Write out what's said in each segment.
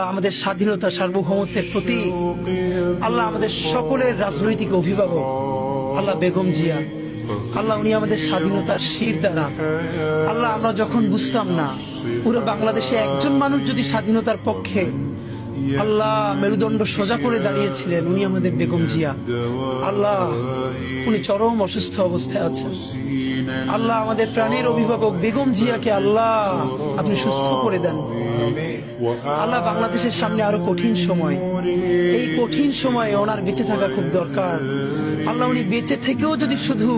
আমাদের স্বাধীনতা সার্বভৌমত্বের প্রতি আল্লাহ আমাদের সকলের রাজনৈতিক অভিভাবক আল্লাহ বেগম জিয়া আল্লাহ উনি আমাদের স্বাধীনতার শির দ্বারা আল্লাহ আমরা যখন বুঝতাম না পুরো বাংলাদেশে একজন মানুষ যদি স্বাধীনতার পক্ষে আল্লাহ মেরুদণ্ড সোজা করে দাঁড়িয়েছিলেন উনি আমাদের বেগম জিয়া আল্লাহ উনি চরম অসুস্থ অবস্থায় আছেন আল্লাহ আমাদের প্রাণের অভিভাবক বেগম জিয়াকে আল্লাহ আপনি সুস্থ করে দেন আল্লাহ বাংলাদেশের সামনে আরো কঠিন সময় এই কঠিন সময়ে ওনার বেঁচে থাকা খুব দরকার আল্লাহ উনি বেঁচে থেকেও যদি শুধু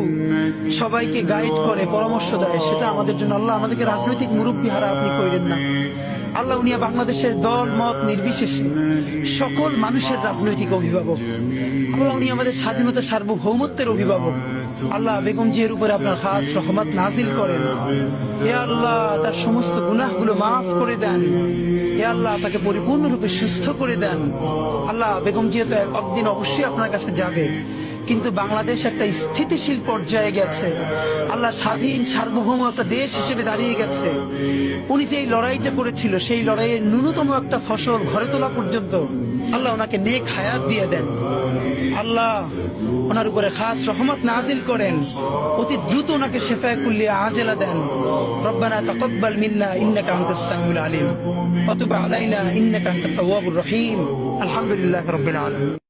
সবাইকে গাইড করে পরামর্শ দেয় সেটা আমাদের জন্য আল্লাহ আমাদেরকে রাজনৈতিক মুরব্বী হারা আপনি কইরেন না আল্লাহ উনি বাংলাদেশের দল মত নির্বিশেষে সকল মানুষের রাজনৈতিক অভিভাবক আল্লাহ উনি আমাদের স্বাধীনতা সার্বভৌমত্বের অভিভাবক আল্লাহ বেগম জিয়ার উপরে আপনার খাস রহমত নাজিল করেন হে আল্লাহ তার সমস্ত গুনাহগুলো মাফ করে দেন হে আল্লাহ তাকে পরিপূর্ণরূপে সুস্থ করে দেন আল্লাহ বেগম জিয়া তো একদিন অবশ্যই আপনার কাছে যাবে কিন্তু বাংলাদেশ একটা স্থিতিশীল পর্যায়ে গেছে আল্লাহ স্বাধীন সার্বভৌম একটা দেশ হিসেবে দাঁড়িয়ে গেছে উনি যে লড়াইটা করেছিল সেই লড়াইয়ের ন্যূনতম একটা ফসল ঘরে তোলা পর্যন্ত আল্লাহ ওনাকে নেক হায়াত দিয়ে দেন আল্লাহ ওনার উপরে খাস রহমত নাজিল করেন অতি দ্রুত ওনাকে শেফায়ে কুল্লিয়া আজেলা দেন রব্বানা তাকাব্বাল মিন্না ইন্নাকা আনতাস সামিউল আলিম ওয়া তুব আলাইনা ইন্নাকা আনতাত তাওয়াবুর রহিম আলহামদুলিল্লাহি রাব্বিল আলামিন।